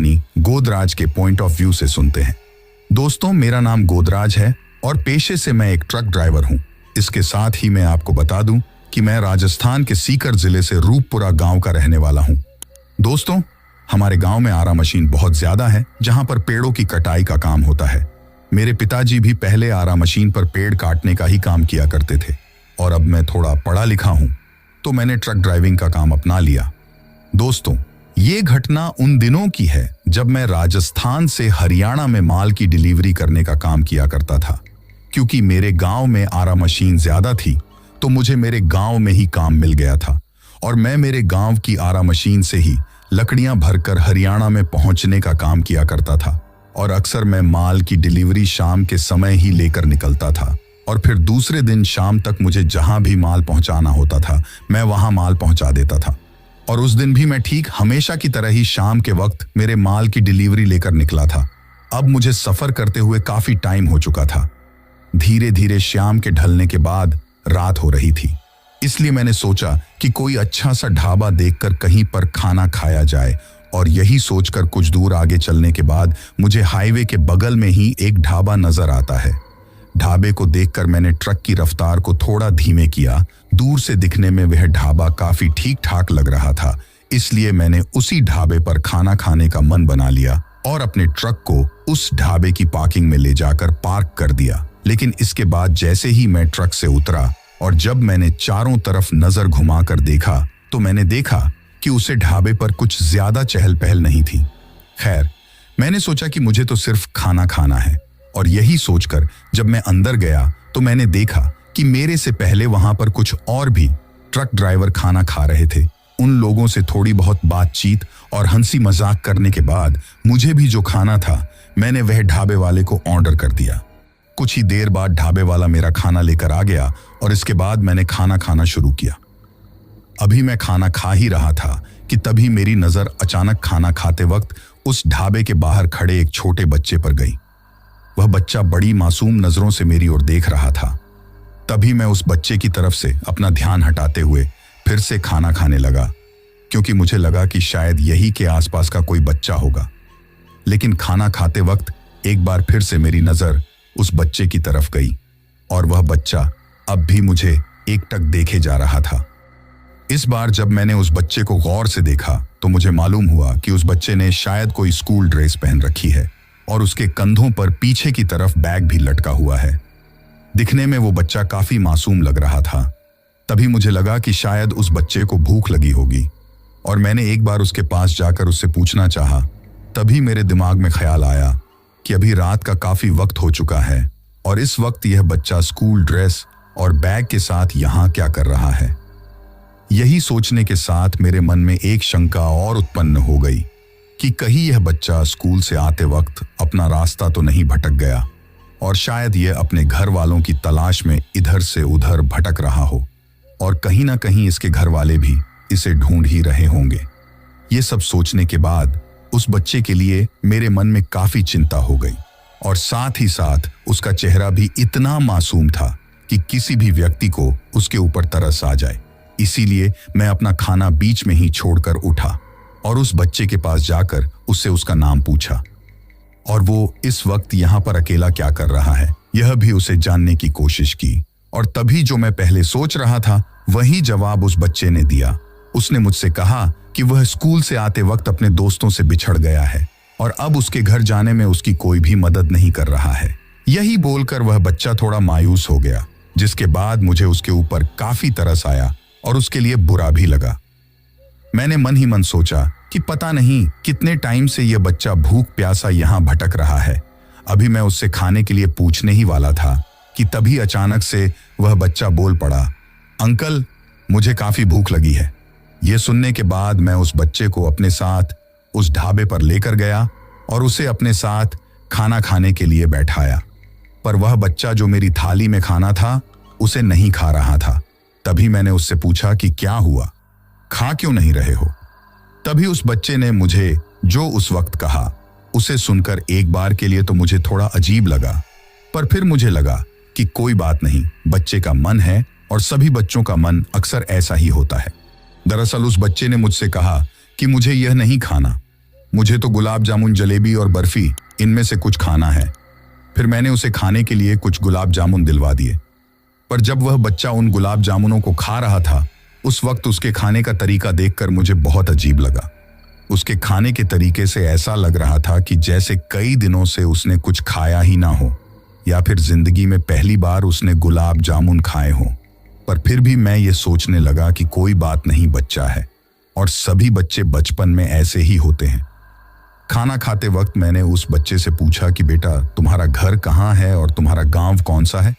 कहानी गोदराज के point of view से सुनते हैं। दोस्तों, मेरा नाम गोदराज है और पेशे से मैं एक ट्रक ड्राइवर हूं। इसके साथ ही मैं आपको बता दूं कि मैं राजस्थान के सीकर जिले से रूपपुरा गांव का रहने वाला हूं। दोस्तों, हमारे गांव में आरा मशीन बहुत ज्यादा है जहां पर पेड़ों की कटाई का काम होता है। मेरे पिताजी भी पहले आरा मशीन पर पेड़ काटने का ही काम किया करते थे और अब मैं थोड़ा पढ़ा लिखा हूं तो मैंने ट्रक ड्राइविंग का काम अपना लिया। दोस्तों, ये घटना उन दिनों की है जब मैं राजस्थान से हरियाणा में माल की डिलीवरी करने का काम किया करता था। क्योंकि मेरे गांव में आरा मशीन ज्यादा थी तो मुझे मेरे गांव में ही काम मिल गया था और मैं मेरे गांव की आरा मशीन से ही लकड़ियां भरकर हरियाणा में पहुंचने का काम किया करता था और अक्सर मैं माल की डिलीवरी शाम के समय ही लेकर निकलता था और फिर दूसरे दिन शाम तक मुझे जहां भी माल पहुंचाना होता था मैं वहां माल पहुंचा देता था। और उस दिन भी मैं ठीक हमेशा की तरह ही शाम के वक्त मेरे माल की डिलीवरी लेकर निकला था। अब मुझे सफर करते हुए काफी टाइम हो चुका था। धीरे धीरे शाम के ढलने के बाद रात हो रही थी, इसलिए मैंने सोचा कि कोई अच्छा सा ढाबा देखकर कहीं पर खाना खाया जाए और यही सोचकर कुछ दूर आगे चलने के बाद मुझे हाईवे के बगल में ही एक ढाबा नजर आता है। ढाबे को देखकर मैंने ट्रक की रफ्तार को थोड़ा धीमे किया। दूर से दिखने में वह ढाबा काफी ठीक ठाक लग रहा था, इसलिए मैंने उसी ढाबे पर खाना खाने का मन बना लिया और अपने ट्रक को उस ढाबे की पार्किंग में ले जाकर पार्क कर दिया। लेकिन इसके बाद जैसे ही मैं ट्रक से उतरा और जब मैंने चारों तरफ नजर घुमाकर देखा तो मैंने देखा कि उसे ढाबे पर कुछ ज्यादा चहल पहल नहीं थी। खैर, मैंने सोचा कि मुझे तो सिर्फ खाना खाना है और यही सोचकर जब मैं अंदर गया तो मैंने देखा कि मेरे से पहले वहां पर कुछ और भी ट्रक ड्राइवर खाना खा रहे थे। उन लोगों से थोड़ी बहुत बातचीत और हंसी मजाक करने के बाद मुझे भी जो खाना था मैंने वह ढाबे वाले को ऑर्डर कर दिया। कुछ ही देर बाद ढाबे वाला मेरा खाना लेकर आ गया और इसके बाद मैंने खाना खाना शुरू किया। अभी मैं खाना खा ही रहा था कि तभी मेरी नजर अचानक खाना खाते वक्त उस ढाबे के बाहर खड़े एक छोटे बच्चे पर गई। वह बच्चा बड़ी मासूम नजरों से मेरी ओर देख रहा था। तभी मैं उस बच्चे की तरफ से अपना ध्यान हटाते हुए फिर से खाना खाने लगा, क्योंकि मुझे लगा कि शायद यही के आसपास का कोई बच्चा होगा। लेकिन खाना खाते वक्त एक बार फिर से मेरी नजर उस बच्चे की तरफ गई और वह बच्चा अब भी मुझे एकटक देखे जा रहा था। इस बार जब मैंने उस बच्चे को गौर से देखा तो मुझे मालूम हुआ कि उस बच्चे ने शायद कोई स्कूल ड्रेस पहन रखी है और उसके कंधों पर पीछे की तरफ बैग भी लटका हुआ है। दिखने में वो बच्चा काफी मासूम लग रहा था। तभी मुझे लगा कि शायद उस बच्चे को भूख लगी होगी और मैंने एक बार उसके पास जाकर उससे पूछना चाहा। तभी मेरे दिमाग में ख्याल आया कि अभी रात का काफी वक्त हो चुका है और इस वक्त यह बच्चा स्कूल ड्रेस और बैग के साथ यहाँ क्या कर रहा है। यही सोचने के साथ मेरे मन में एक शंका और उत्पन्न हो गई कि कहीं यह बच्चा स्कूल से आते वक्त अपना रास्ता तो नहीं भटक गया और शायद यह अपने घर वालों की तलाश में इधर से उधर भटक रहा हो और कहीं ना कहीं इसके घर वाले भी इसे ढूंढ ही रहे होंगे। ये सब सोचने के बाद उस बच्चे के लिए मेरे मन में काफी चिंता हो गई और साथ ही साथ उसका चेहरा भी इतना मासूम था कि किसी भी व्यक्ति को उसके ऊपर तरस आ जाए। इसीलिए मैं अपना खाना बीच में ही छोड़कर उठा और उस बच्चे के पास जाकर उससे उसका नाम पूछा और वो इस वक्त यहाँ पर अकेला क्या कर रहा है यह भी उसे जानने की कोशिश की। और तभी जो मैं पहले सोच रहा था वही जवाब उस बच्चे ने दिया। उसने मुझसे कहा कि वह स्कूल से आते वक्त अपने दोस्तों से बिछड़ गया है और अब उसके घर जाने में उसकी कोई भी मदद नहीं कर रहा है। यही बोलकर वह बच्चा थोड़ा मायूस हो गया, जिसके बाद मुझे उसके ऊपर काफी तरस आया और उसके लिए बुरा भी लगा। मैंने मन ही मन सोचा कि पता नहीं कितने टाइम से यह बच्चा भूख प्यासा यहाँ भटक रहा है। अभी मैं उससे खाने के लिए पूछने ही वाला था कि तभी अचानक से वह बच्चा बोल पड़ा, अंकल, मुझे काफी भूख लगी है। यह सुनने के बाद मैं उस बच्चे को अपने साथ उस ढाबे पर लेकर गया और उसे अपने साथ खाना खाने के लिए बैठाया। पर वह बच्चा जो मेरी थाली में खाना था उसे नहीं खा रहा था। तभी मैंने उससे पूछा कि क्या हुआ, खा क्यों नहीं रहे हो। तभी उस बच्चे ने मुझे जो उस वक्त कहा उसे सुनकर एक बार के लिए तो मुझे थोड़ा अजीब लगा, पर फिर मुझे लगा कि कोई बात नहीं, बच्चे का मन है और सभी बच्चों का मन अक्सर ऐसा ही होता है। दरअसल उस बच्चे ने मुझसे कहा कि मुझे यह नहीं खाना। मुझे तो गुलाब जामुन, जलेबी और बर्फी इनमें से कुछ खाना है। फिर मैंने उसे खाने के लिए कुछ गुलाब जामुन दिलवा दिए। पर जब वह बच्चा उन गुलाब जामुनों को खा रहा था, उस वक्त उसके खाने का तरीका देखकर मुझे बहुत अजीब लगा। उसके खाने के तरीके से ऐसा लग रहा था कि जैसे कई दिनों से उसने कुछ खाया ही ना हो, या फिर जिंदगी में पहली बार उसने गुलाब जामुन खाए हों। पर फिर भी मैं ये सोचने लगा कि कोई बात नहीं, बच्चा है और सभी बच्चे बचपन में ऐसे ही होते हैं। खाना खाते वक्त मैंने उस बच्चे से पूछा कि बेटा, तुम्हारा घर कहाँ है और तुम्हारा गांव कौन सा है?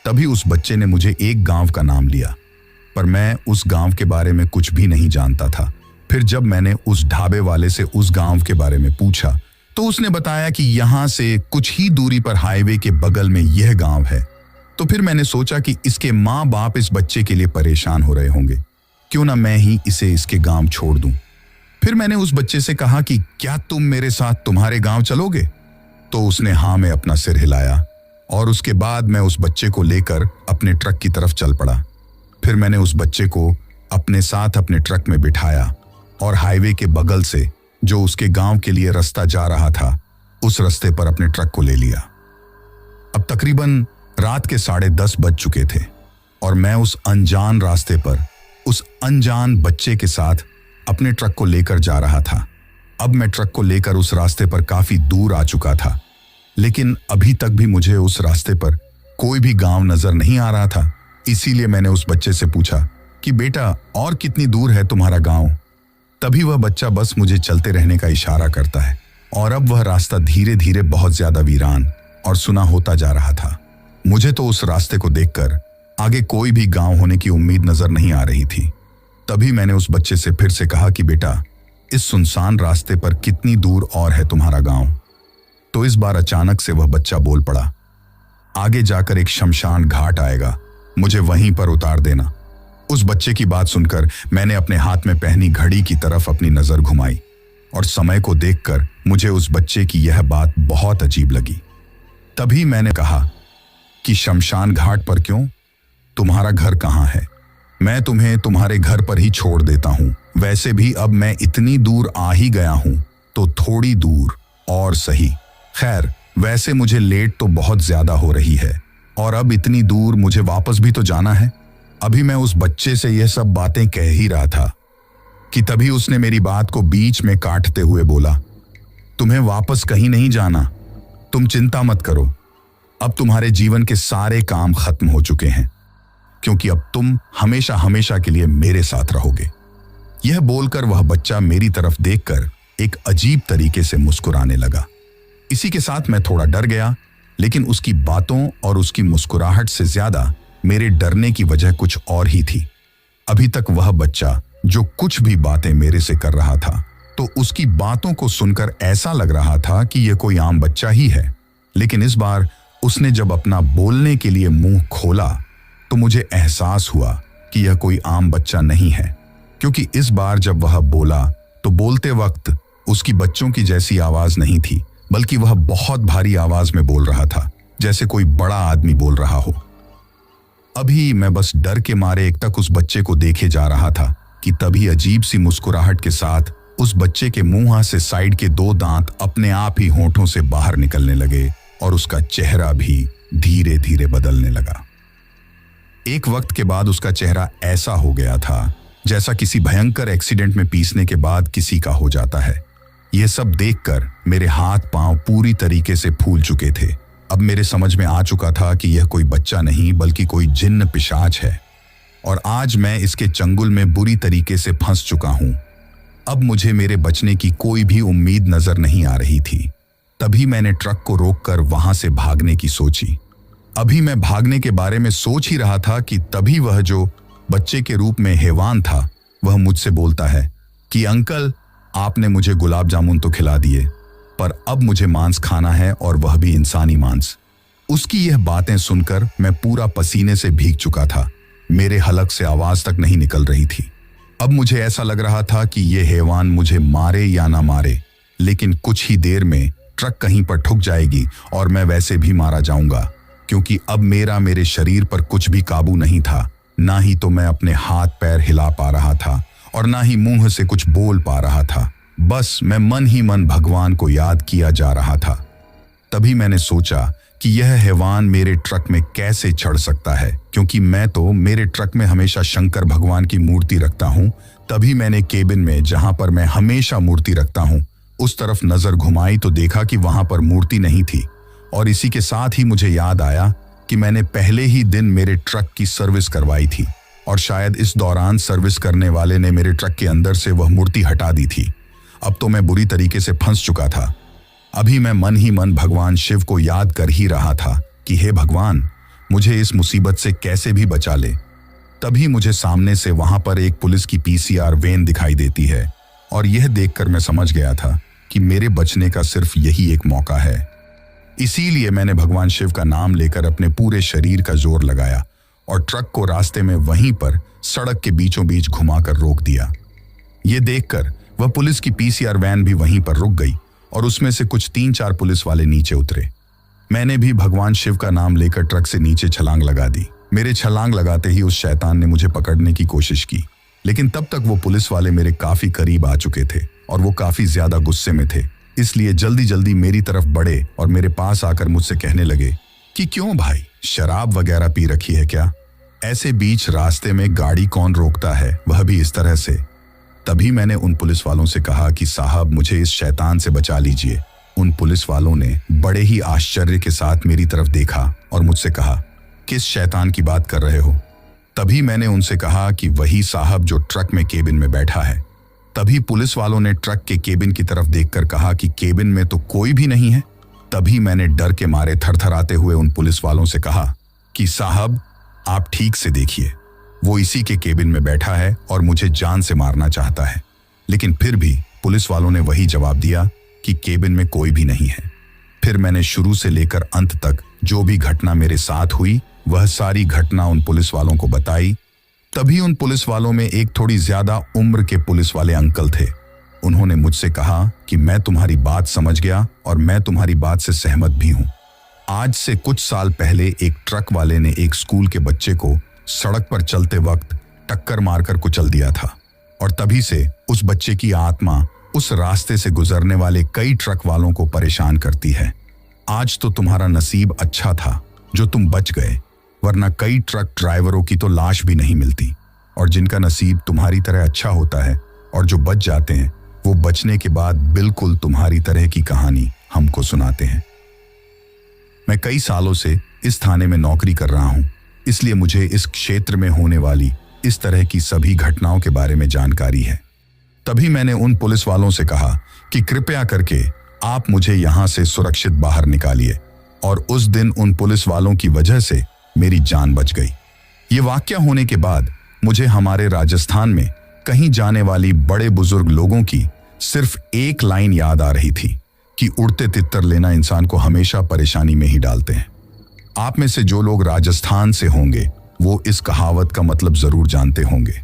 तभी उस बच्चे ने मुझे एक गांव का नाम लिया, पर मैं उस गांव के बारे में कुछ भी नहीं जानता था। फिर जब मैंने उस ढाबे वाले से उस गांव के बारे में पूछा तो उसने बताया कि यहाँ से कुछ ही दूरी पर हाईवे के बगल में यह गांव है। तो फिर मैंने सोचा कि इसके माँ बाप इस बच्चे के लिए परेशान हो रहे होंगे, क्यों ना मैं ही इसे इसके गांव छोड़ दूं। फिर मैंने उस बच्चे से कहा कि क्या तुम मेरे साथ तुम्हारे गांव चलोगे? तो उसने हाँ में अपना सिर हिलाया और उसके बाद मैं उस बच्चे को लेकर अपने ट्रक की तरफ चल पड़ा। फिर मैंने उस बच्चे को अपने साथ अपने ट्रक में बिठाया और हाईवे के बगल से जो उसके गांव के लिए रास्ता जा रहा था, उस रास्ते पर अपने ट्रक को ले लिया। अब तकरीबन रात के 10:30 बज चुके थे और मैं उस अनजान रास्ते पर उस अनजान बच्चे के साथ अपने ट्रक को लेकर जा रहा था। अब मैं ट्रक को लेकर उस रास्ते पर काफी दूर आ चुका था, लेकिन अभी तक भी मुझे उस रास्ते पर कोई भी गांव नजर नहीं आ रहा था। इसीलिए मैंने उस बच्चे से पूछा कि बेटा, और कितनी दूर है तुम्हारा गांव? तभी वह बच्चा बस मुझे चलते रहने का इशारा करता है और अब वह रास्ता धीरे धीरे बहुत ज्यादा वीरान और सुना होता जा रहा था। मुझे तो उस रास्ते को देखकर आगे कोई भी गांव होने की उम्मीद नजर नहीं आ रही थी। तभी मैंने उस बच्चे से फिर से कहा कि बेटा, इस सुनसान रास्ते पर कितनी दूर और है तुम्हारा गांव? तो इस बार अचानक से वह बच्चा बोल पड़ा, आगे जाकर एक शमशान घाट आएगा, मुझे वहीं पर उतार देना। उस बच्चे की बात सुनकर मैंने अपने हाथ में पहनी घड़ी की तरफ अपनी नजर घुमाई और समय को देखकर मुझे उस बच्चे की यह बात बहुत अजीब लगी। तभी मैंने कहा कि शमशान घाट पर क्यों? तुम्हारा घर कहाँ है? मैं तुम्हें तुम्हारे घर पर ही छोड़ देता हूँ। वैसे भी अब मैं इतनी दूर आ ही गया हूँ, तो थोड़ी दूर और सही। खैर, वैसे मुझे लेट तो बहुत ज्यादा हो रही है और अब इतनी दूर मुझे वापस भी तो जाना है। अभी मैं उस बच्चे से यह सब बातें कह ही रहा था कि तभी उसने मेरी बात को बीच में काटते हुए बोला, तुम्हें वापस कहीं नहीं जाना, तुम चिंता मत करो। अब तुम्हारे जीवन के सारे काम खत्म हो चुके हैं, क्योंकि अब तुम हमेशा हमेशा के लिए मेरे साथ रहोगे। यह बोलकर वह बच्चा मेरी तरफ देखकर एक अजीब तरीके से मुस्कुराने लगा। इसी के साथ मैं थोड़ा डर गया, लेकिन उसकी बातों और उसकी मुस्कुराहट से ज्यादा मेरे डरने की वजह कुछ और ही थी। अभी तक वह बच्चा जो कुछ भी बातें मेरे से कर रहा था, तो उसकी बातों को सुनकर ऐसा लग रहा था कि यह कोई आम बच्चा ही है। लेकिन इस बार उसने जब अपना बोलने के लिए मुंह खोला तो मुझे एहसास हुआ कि यह कोई आम बच्चा नहीं है, क्योंकि इस बार जब वह बोला तो बोलते वक्त उसकी बच्चों की जैसी आवाज नहीं थी, बल्कि वह बहुत भारी आवाज में बोल रहा था, जैसे कोई बड़ा आदमी बोल रहा हो। अभी मैं बस डर के मारे एकटक उस बच्चे को देखे जा रहा था कि तभी अजीब सी मुस्कुराहट के साथ उस बच्चे के मुंह से साइड के 2 दांत अपने आप ही होठों से बाहर निकलने लगे और उसका चेहरा भी धीरे धीरे बदलने लगा। एक वक्त के बाद उसका चेहरा ऐसा हो गया था जैसा किसी भयंकर एक्सीडेंट में पीसने के बाद किसी का हो जाता है। यह सब देखकर मेरे हाथ पांव पूरी तरीके से फूल चुके थे। अब मेरे समझ में आ चुका था कि यह कोई बच्चा नहीं बल्कि कोई जिन्न पिशाच है और आज मैं इसके चंगुल में बुरी तरीके से फंस चुका हूं। अब मुझे मेरे बचने की कोई भी उम्मीद नजर नहीं आ रही थी। तभी मैंने ट्रक को रोककर वहां से भागने की सोची। अभी मैं भागने के बारे में सोच ही रहा था कि तभी वह जो बच्चे के रूप में हैवान था, वह मुझसे बोलता है कि अंकल, आपने मुझे गुलाब जामुन तो खिला दिए, पर अब मुझे मांस खाना है और वह भी इंसानी मांस। उसकी यह बातें सुनकर मैं पूरा पसीने से भीग चुका था। मेरे हलक से आवाज तक नहीं निकल रही थी। अब मुझे ऐसा लग रहा था कि यह हैवान मुझे मारे या ना मारे, लेकिन कुछ ही देर में ट्रक कहीं पर ठुक जाएगी और मैं वैसे भी मारा जाऊंगा, क्योंकि अब मेरे शरीर पर कुछ भी काबू नहीं था। ना ही तो मैं अपने हाथ पैर हिला पा रहा था और ना ही मुंह से कुछ बोल पा रहा था। बस मैं मन ही मन भगवान को याद किया जा रहा था। तभी मैंने सोचा कि यह हैवान मेरे ट्रक में कैसे चढ़ सकता है, क्योंकि मैं तो मेरे ट्रक में हमेशा शंकर भगवान की मूर्ति रखता हूँ। तभी मैंने केबिन में, जहां पर मैं हमेशा मूर्ति रखता हूँ, उस तरफ नजर घुमाई तो देखा कि वहां पर मूर्ति नहीं थी। और इसी के साथ ही मुझे याद आया कि मैंने पहले ही दिन मेरे ट्रक की सर्विस करवाई थी और शायद इस दौरान सर्विस करने वाले ने मेरे ट्रक के अंदर से वह मूर्ति हटा दी थी। अब तो मैं बुरी तरीके से फंस चुका था। अभी मैं मन ही मन भगवान शिव को याद कर ही रहा था कि हे भगवान, मुझे इस मुसीबत से कैसे भी बचा ले। तभी मुझे सामने से वहां पर एक पुलिस की पीसीआर वैन दिखाई देती है और यह देखकर मैं समझ गया था कि मेरे बचने का सिर्फ यही एक मौका है। इसीलिए मैंने भगवान शिव का नाम लेकर अपने पूरे शरीर का जोर लगाया और ट्रक को रास्ते में वहीं पर सड़क के बीचों बीच घुमाकर रोक दिया। ये देखकर वह पुलिस की पीसीआर वैन भी वहीं पर रुक गई और उसमें से कुछ 3-4 पुलिस वाले नीचे उतरे। मैंने भी भगवान शिव का नाम लेकर ट्रक से नीचे छलांग लगा दी। मेरे छलांग लगाते ही उस शैतान ने मुझे पकड़ने की कोशिश की, लेकिन तब तक वो पुलिस वाले मेरे काफी करीब आ चुके थे और वो काफी ज्यादा गुस्से में थे। इसलिए जल्दी जल्दी मेरी तरफ बढ़े और मेरे पास आकर मुझसे कहने लगे कि क्यों भाई, शराब वगैरह पी रखी है क्या? ऐसे बीच रास्ते में गाड़ी कौन रोकता है, वह भी इस तरह से। तभी मैंने उन पुलिस वालों से कहा कि साहब, मुझे इस शैतान से बचा लीजिए। उन पुलिस वालों ने बड़े ही आश्चर्य के साथ मेरी तरफ देखा और मुझसे कहा, किस शैतान की बात कर रहे हो? तभी मैंने उनसे कहा कि वही साहब जो ट्रक में केबिन में बैठा है। तभी पुलिस वालों ने ट्रक के केबिन की तरफ देखकर कहा कि केबिन में तो कोई भी नहीं है। तभी मैंने डर के मारे थरथराते हुए उन पुलिस वालों से कहा कि साहब, आप ठीक से देखिए, वो इसी के केबिन में बैठा है और मुझे जान से मारना चाहता है। लेकिन फिर भी पुलिस वालों ने वही जवाब दिया कि केबिन में कोई भी नहीं है। फिर मैंने शुरू से लेकर अंत तक जो भी घटना मेरे साथ हुई, वह सारी घटना उन पुलिस वालों को बताई। तभी उन पुलिस वालों में एक थोड़ी ज्यादा उम्र के पुलिस वाले अंकल थे। उन्होंने मुझसे कहा कि मैं तुम्हारी बात समझ गया और मैं तुम्हारी बात से सहमत भी हूं। आज से कुछ साल पहले एक ट्रक वाले ने एक स्कूल के बच्चे को सड़क पर चलते वक्त टक्कर मारकर कुचल दिया था और तभी से उस बच्चे की आत्मा उस रास्ते से गुजरने वाले कई ट्रक वालों को परेशान करती है। आज तो तुम्हारा नसीब अच्छा था जो तुम बच गए, वरना कई ट्रक ड्राइवरों की तो लाश भी नहीं मिलती। और जिनका नसीब तुम्हारी तरह अच्छा होता है और जो बच जाते हैं, वो बचने के बाद बिल्कुल तुम्हारी तरह की कहानी हमको सुनाते हैं। मैं कई सालों से इस थाने में नौकरी कर रहा हूं, इसलिए मुझे इस क्षेत्र में होने वाली इस तरह की सभी घटनाओं के बारे में जानकारी है। तभी मैंने उन पुलिस वालों से कहा कि कृपया करके आप मुझे यहां से सुरक्षित बाहर निकालिए। और उस दिन उन पुलिस वालों की वजह से मेरी जान बच गई। ये वाकया होने के बाद मुझे हमारे राजस्थान में कहीं जाने वाली बड़े बुजुर्ग लोगों की सिर्फ एक लाइन याद आ रही थी कि उड़ते तितर लेना इंसान को हमेशा परेशानी में ही डालते हैं। आप में से जो लोग राजस्थान से होंगे वो इस कहावत का मतलब जरूर जानते होंगे।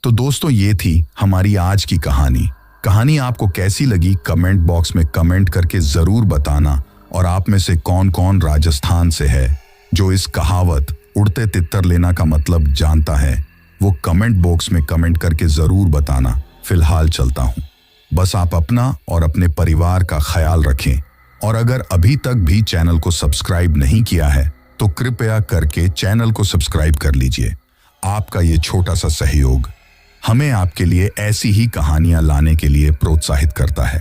तो दोस्तों, ये थी हमारी आज की कहानी आपको कैसी लगी कमेंट बॉक्स में कमेंट करके जरूर बताना। और आप में से कौन कौन राजस्थान से है जो इस कहावत उड़ते तितर लेना का मतलब जानता है, वो कमेंट बॉक्स में कमेंट करके जरूर बताना। फिलहाल चलता हूं, बस आप अपना और अपने परिवार का ख्याल रखें। और अगर अभी तक भी चैनल को सब्सक्राइब नहीं किया है तो कृपया करके चैनल को सब्सक्राइब कर लीजिए। आपका ये छोटा सा सहयोग हमें आपके लिए ऐसी ही कहानियां लाने के लिए प्रोत्साहित करता है।